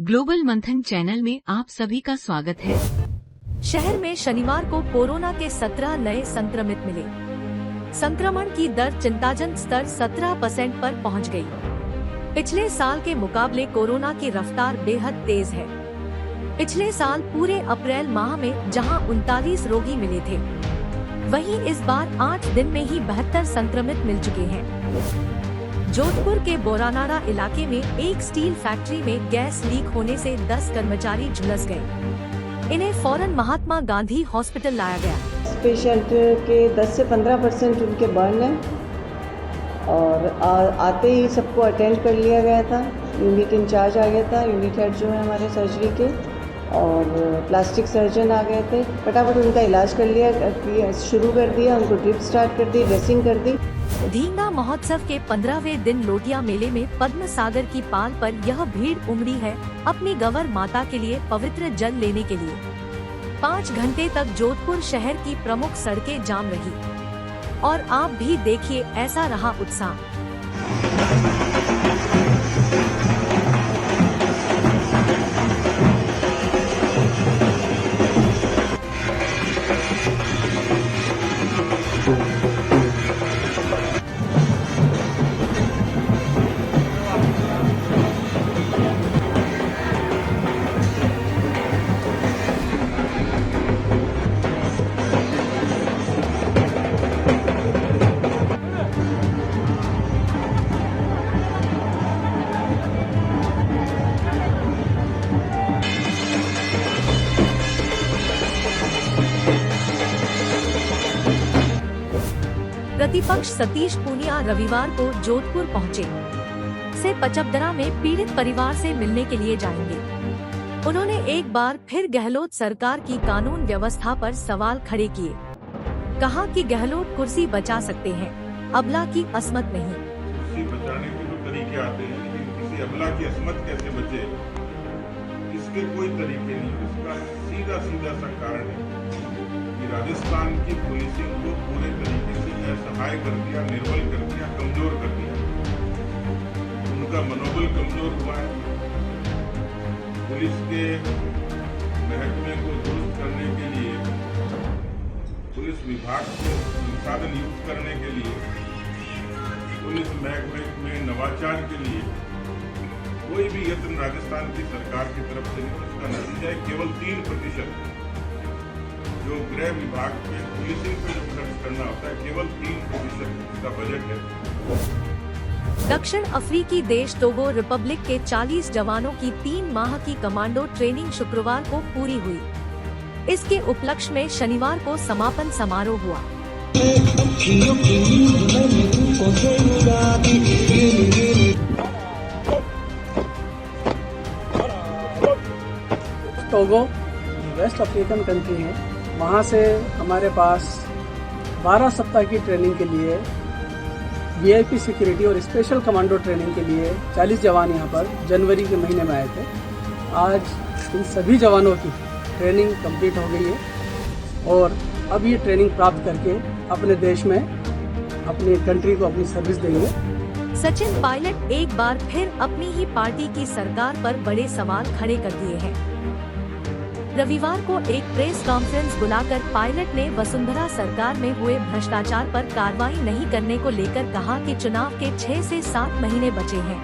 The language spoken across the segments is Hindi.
ग्लोबल मंथन चैनल में आप सभी का स्वागत है। शहर में शनिवार को कोरोना के 17 नए संक्रमित मिले। संक्रमण की दर चिंताजनक स्तर 17% पर पहुंच गई। पिछले साल के मुकाबले कोरोना की रफ्तार बेहद तेज है। पिछले साल पूरे अप्रैल माह में जहां 39 रोगी मिले थे, वहीं इस बार 8 दिन में ही 72 संक्रमित मिल चुके हैं। जोधपुर के बोरानाड़ा इलाके में एक स्टील फैक्ट्री में गैस लीक होने से 10 कर्मचारी झुलस गए। इन्हें फौरन महात्मा गांधी हॉस्पिटल लाया गया। पेशेंट के 10 से 15% उनके बर्न है और आते ही सबको अटेंड कर लिया गया था। यूनिट इंचार्ज आ गया था, यूनिट हेड जो है हमारे सर्जरी के, और प्लास्टिक सर्जन आ गए थे। फटाफट उनका इलाज कर लिया, शुरू कर दिया, उनको ड्रिप स्टार्ट कर दी, ड्रेसिंग कर दी। ढींगा महोत्सव के 15वें दिन लोटिया मेले में पद्म सागर की पाल पर यह भीड़ उमड़ी है अपनी गंवर माता के लिए पवित्र जल लेने के लिए। 5 घंटे तक जोधपुर शहर की प्रमुख सड़कें जाम रही और आप भी देखिए ऐसा रहा उत्साह। प्रतिपक्ष सतीश पूनिया रविवार को जोधपुर पहुंचे। से पचपदरा में पीड़ित परिवार से मिलने के लिए जाएंगे। उन्होंने एक बार फिर गहलोत सरकार की कानून व्यवस्था पर सवाल खड़े किए। कहा कि गहलोत कुर्सी बचा सकते हैं, अबला की असमत नहीं। कुर्सी बचाने के तो तरीके आते हैं, लेकिन किसी अबला की असमत कैसे बचे, इसके कोई तरीके नहीं। इसका सीधा सा कारण है कि राजस्थान की पुलिसिंग को पूरे तरीके से असहाय कर दिया, निर्बल कर दिया, कमजोर कर दिया। उनका मनोबल कमजोर हुआ है। पुलिस के महकमे को दुरुस्त करने के लिए, पुलिस विभाग को संसाधन युक्त करने के लिए, पुलिस महकमे में नवाचार के लिए कोई भी यत्न राजस्थान की सरकार की तरफ से नहीं। उसका नतीजा है केवल 3% जो गृह विभाग के पुलिसिंग पे जो खर्च करना होता है, केवल 3% का बजट है। दक्षिण अफ्रीकी देश टोगो रिपब्लिक के 40 जवानों की 3 माह की कमांडो ट्रेनिंग शुक्रवार को पूरी हुई। इसके उपलक्ष्य में शनिवार को समापन समारोह हुआ। टोगो वेस्ट अफ्रीकन कंट्री है। वहाँ से हमारे पास 12 सप्ताह की ट्रेनिंग के लिए वीआईपी सिक्योरिटी और स्पेशल कमांडो ट्रेनिंग के लिए 40 जवान यहाँ पर जनवरी के महीने में आए थे। आज इन सभी जवानों की ट्रेनिंग कंप्लीट हो गई है और अब ये ट्रेनिंग प्राप्त करके अपने देश में अपनी कंट्री को अपनी सर्विस देंगे। सचिन पायलट एक बार फिर अपनी ही पार्टी की सरकार पर बड़े सवाल खड़े कर दिए हैं। रविवार को एक प्रेस कॉन्फ्रेंस बुलाकर पायलट ने वसुंधरा सरकार में हुए भ्रष्टाचार पर कार्रवाई नहीं करने को लेकर कहा कि चुनाव के 6 से 7 महीने बचे हैं,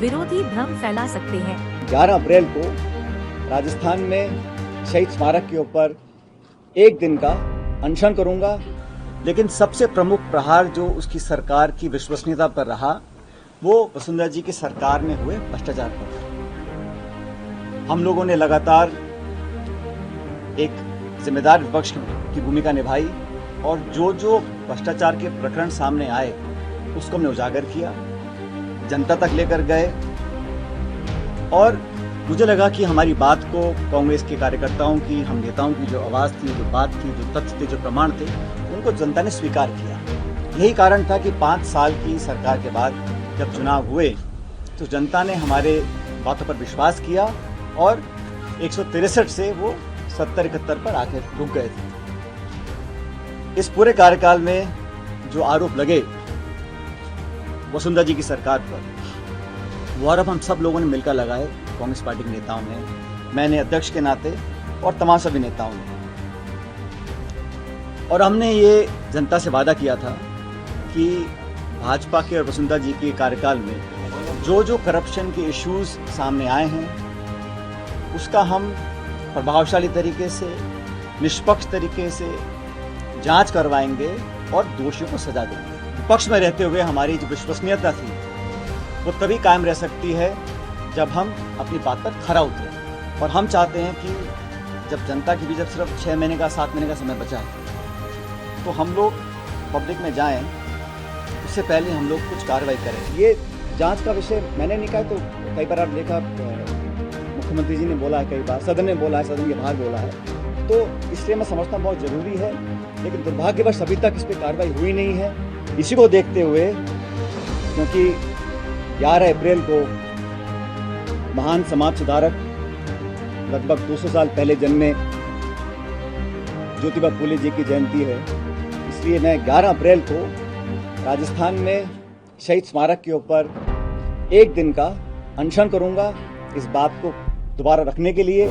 विरोधी भ्रम फैला सकते हैं। 11 अप्रैल को राजस्थान में शहीद स्मारक के ऊपर एक दिन का अनशन करूंगा, लेकिन सबसे प्रमुख प्रहार जो उसकी सरकार की विश्वसनीयता पर रहा, वो वसुंधरा जी की सरकार में हुए भ्रष्टाचार पर। हम लोगों ने लगातार एक जिम्मेदार विपक्ष की भूमिका निभाई और जो भ्रष्टाचार के प्रकरण सामने आए उसको हमने उजागर किया, जनता तक लेकर गए और मुझे लगा कि हमारी बात को कांग्रेस के कार्यकर्ताओं की, हम नेताओं की जो आवाज़ थी, जो बात थी, जो तथ्य थे, जो प्रमाण थे, उनको जनता ने स्वीकार किया। यही कारण था कि 5 साल की सरकार के बाद जब चुनाव हुए तो जनता ने हमारे बातों पर विश्वास किया और 163 से वो 70-71 पर आकर रुक गए थे। इस पूरे कार्यकाल में जो आरोप लगे वसुंधरा जी की सरकार पर, वो आरोप हम सब लोगों ने मिलकर लगाए। कांग्रेस पार्टी के नेताओं ने, मैंने अध्यक्ष के नाते और तमाम सभी नेताओं ने, और हमने ये जनता से वादा किया था कि भाजपा के और वसुंधरा जी के कार्यकाल में जो जो करप्शन के इश्यूज सामने आए हैं उसका हम प्रभावशाली तरीके से, निष्पक्ष तरीके से जांच करवाएंगे और दोषियों को सजा देंगे। विपक्ष में रहते हुए हमारी जो विश्वसनीयता थी वो तभी कायम रह सकती है जब हम अपनी बात पर खरा उतरें। और हम चाहते हैं कि जब जनता के बीच जब सिर्फ 6 महीने का 7 महीने का समय बचा है तो हम लोग पब्लिक में जाएं, उससे पहले हम लोग कुछ कार्रवाई करें। ये जांच का विषय मैंने नहीं कहा, तो कई बार आप देखा मुख्यमंत्री जी ने बोला है, कई बार सदन ने बोला है, सदन के बाहर बोला है, तो इसलिए मैं समझता हूँ बहुत ज़रूरी है, लेकिन दुर्भाग्यवश अभी तक इस पर कार्रवाई हुई नहीं है। इसी को देखते हुए, क्योंकि 11 अप्रैल को महान समाज सुधारक लगभग 200 साल पहले जन्मे ज्योतिबा फूले जी की जयंती है, इसलिए मैं 11 अप्रैल को राजस्थान में शहीद स्मारक के ऊपर एक दिन का अनशन करूंगा, इस बात को दोबारा रखने के लिए।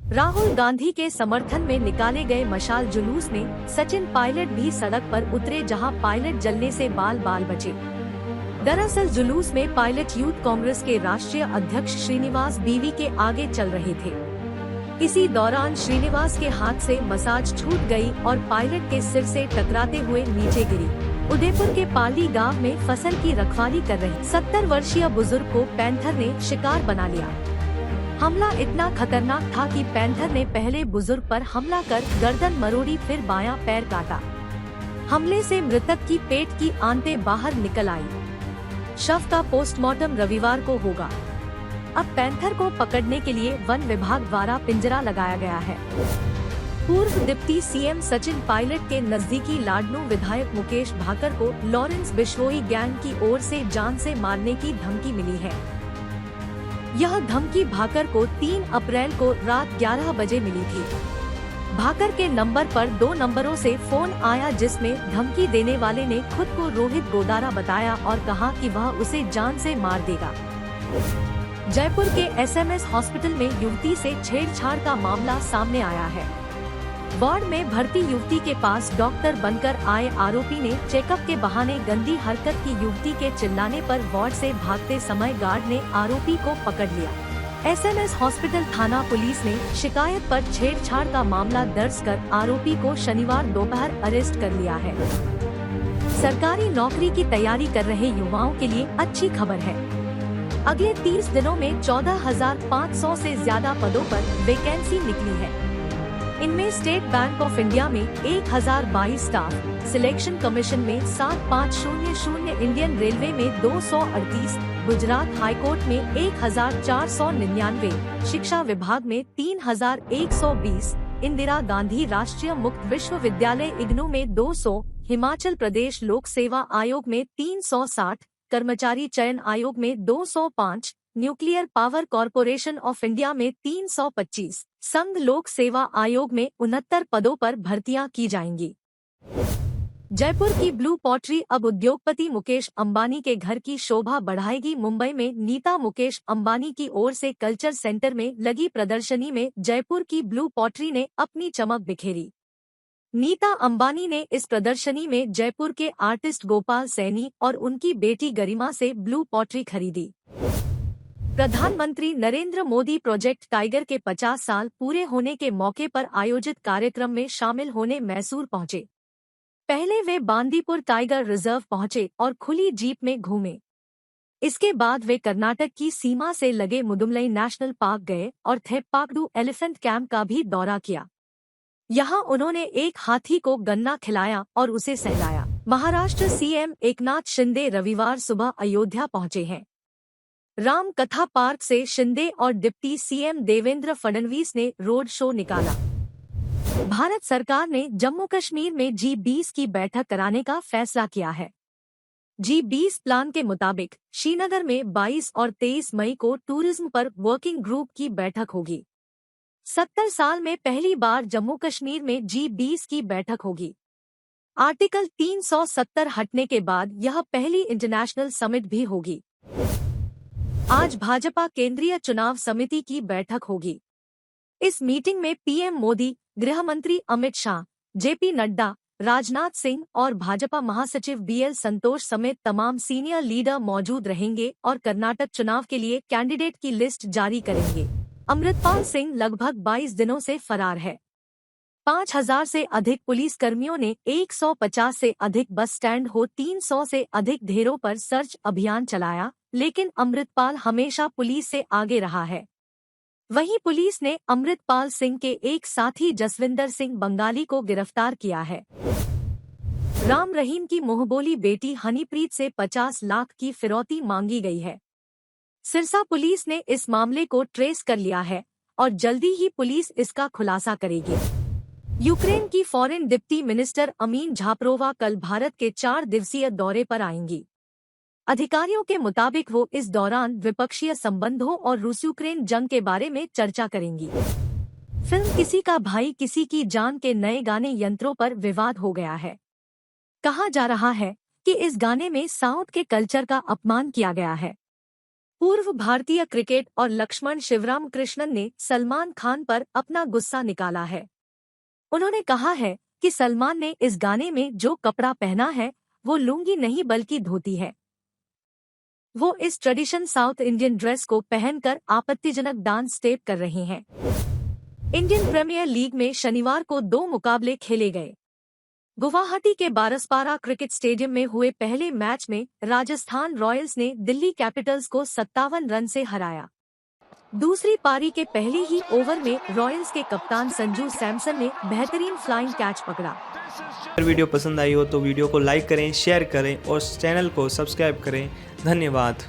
राहुल गांधी के समर्थन में निकाले गए मशाल जुलूस में सचिन पायलट भी सड़क पर उतरे, जहां पायलट जलने से बाल बाल बचे। दरअसल जुलूस में पायलट यूथ कांग्रेस के राष्ट्रीय अध्यक्ष श्रीनिवास बीवी के आगे चल रहे थे। इसी दौरान श्रीनिवास के हाथ से मसाज छूट गई और पायलट के सिर से टकराते हुए नीचे गिरी। उदयपुर के पाली गांव में फसल की रखवाली कर रहे 70 वर्षीय बुजुर्ग को पैंथर ने शिकार बना लिया। हमला इतना खतरनाक था कि पैंथर ने पहले बुजुर्ग पर हमला कर गर्दन मरोड़ी, फिर बायां पैर काटा। हमले से मृतक की पेट की आंतें बाहर निकल आई। शव का पोस्टमार्टम रविवार को होगा। अब पैंथर को पकड़ने के लिए वन विभाग द्वारा पिंजरा लगाया गया है। पूर्व डिप्टी सीएम सचिन पायलट के नजदीकी लाडनू विधायक मुकेश भाकर को लॉरेंस बिश्नोई गैंग की ओर से जान से मारने की धमकी मिली है। यह धमकी भाकर को 3 अप्रैल को रात 11 बजे मिली थी। भाकर के नंबर पर 2 नंबरों से फोन आया, जिसमें धमकी देने वाले ने खुद को रोहित गोदारा बताया और कहा कि वह उसे जान से मार देगा। जयपुर के एसएमएस हॉस्पिटल में युवती से छेड़छाड़ का मामला सामने आया है। वार्ड में भर्ती युवती के पास डॉक्टर बनकर आए आरोपी ने चेकअप के बहाने गंदी हरकत की। युवती के चिल्लाने पर वार्ड से भागते समय गार्ड ने आरोपी को पकड़ लिया। एसएमएस हॉस्पिटल थाना पुलिस ने शिकायत पर छेड़छाड़ का मामला दर्ज कर आरोपी को शनिवार दोपहर अरेस्ट कर लिया है। सरकारी नौकरी की तैयारी कर रहे युवाओं के लिए अच्छी खबर है। अगले 30 दिनों में 14,500 से ज्यादा पदों पर वैकेंसी निकली है। इनमें स्टेट बैंक ऑफ इंडिया में 1022 स्टाफ, सिलेक्शन कमीशन में 7500, इंडियन रेलवे में 238, गुजरात हाईकोर्ट में 1499, शिक्षा विभाग में 3120, इंदिरा गांधी राष्ट्रीय मुक्त विश्वविद्यालय इग्नू में 200, हिमाचल प्रदेश लोक सेवा आयोग में 360, कर्मचारी चयन आयोग में 205, nuclear power corporation of India में 325, संघ लोक सेवा आयोग में 69 पदों पर भर्तियां की जाएंगी। जयपुर की ब्लू पॉटरी अब उद्योगपति मुकेश अंबानी के घर की शोभा बढ़ाएगी। मुंबई में नीता मुकेश अंबानी की ओर से कल्चर सेंटर में लगी प्रदर्शनी में जयपुर की ब्लू पॉटरी ने अपनी चमक बिखेरी। नीता अंबानी ने इस प्रदर्शनी में जयपुर के आर्टिस्ट गोपाल सैनी और उनकी बेटी गरिमा से ब्लू पॉटरी खरीदी। प्रधानमंत्री नरेंद्र मोदी प्रोजेक्ट टाइगर के 50 साल पूरे होने के मौके पर आयोजित कार्यक्रम में शामिल होने मैसूर पहुंचे। पहले वे बांदीपुर टाइगर रिजर्व पहुंचे और खुली जीप में घूमे। इसके बाद वे कर्नाटक की सीमा से लगे मुदुमलाई नेशनल पार्क गए और थेप्पाकडू एलिफेंट कैंप का भी दौरा किया। यहाँ उन्होंने एक हाथी को गन्ना खिलाया और उसे सहलाया। महाराष्ट्र सीएम एकनाथ शिंदे रविवार सुबह अयोध्या पहुंचे हैं। राम कथा पार्क से शिंदे और डिप्टी सीएम देवेंद्र फडणवीस ने रोड शो निकाला। भारत सरकार ने जम्मू कश्मीर में G20 की बैठक कराने का फैसला किया है। G20 प्लान के मुताबिक श्रीनगर में 22 और 23 मई को टूरिज्म पर वर्किंग ग्रुप की बैठक होगी। 70 साल में पहली बार जम्मू कश्मीर में G20 की बैठक होगी। आर्टिकल 370 हटने के बाद यह पहली इंटरनेशनल समिट भी होगी। आज भाजपा केंद्रीय चुनाव समिति की बैठक होगी। इस मीटिंग में पीएम मोदी, गृह मंत्री अमित शाह, जेपी नड्डा, राजनाथ सिंह और भाजपा महासचिव बीएल संतोष समेत तमाम सीनियर लीडर मौजूद रहेंगे और कर्नाटक चुनाव के लिए कैंडिडेट की लिस्ट जारी करेंगे। अमृतपाल सिंह लगभग 22 दिनों से फरार है। 5000 से अधिक पुलिस कर्मियों ने 150 से अधिक बस स्टैंड हो 300 से अधिक ढेरों पर सर्च अभियान चलाया, लेकिन अमृतपाल हमेशा पुलिस से आगे रहा है। वहीं पुलिस ने अमृतपाल सिंह के एक साथी जसविंदर सिंह बंगाली को गिरफ्तार किया है। राम रहीम की मुंहबोली बेटी हनीप्रीत से 50 लाख की फिरौती मांगी गई है। सिरसा पुलिस ने इस मामले को ट्रेस कर लिया है और जल्दी ही पुलिस इसका खुलासा करेगी। यूक्रेन की फॉरेन डिप्टी मिनिस्टर अमीन झापरोवा कल भारत के 4 दिवसीय दौरे पर आएंगी। अधिकारियों के मुताबिक वो इस दौरान द्विपक्षीय संबंधों और रूस यूक्रेन जंग के बारे में चर्चा करेंगी। फिल्म किसी का भाई किसी की जान के नए गाने यंत्रों पर विवाद हो गया है। कहा जा रहा है कि इस गाने में साउथ के कल्चर का अपमान किया गया है। पूर्व भारतीय क्रिकेट और लक्ष्मण शिवराम कृष्णन ने सलमान खान पर अपना गुस्सा निकाला है। उन्होंने कहा है कि सलमान ने इस गाने में जो कपड़ा पहना है वो लुंगी नहीं बल्कि धोती है। वो इस ट्रेडिशन साउथ इंडियन ड्रेस को पहनकर आपत्तिजनक डांस स्टेप कर रहे हैं। इंडियन प्रीमियर लीग में शनिवार को 2 मुकाबले खेले गए। गुवाहाटी के बारसपारा क्रिकेट स्टेडियम में हुए पहले मैच में राजस्थान रॉयल्स ने दिल्ली कैपिटल्स को 57 रन से हराया। दूसरी पारी के पहले ही ओवर में रॉयल्स के कप्तान संजू सैमसन ने बेहतरीन फ्लाइंग कैच पकड़ा। अगर वीडियो पसंद आई हो तो वीडियो को लाइक करें, शेयर करें और चैनल को सब्सक्राइब करें। धन्यवाद।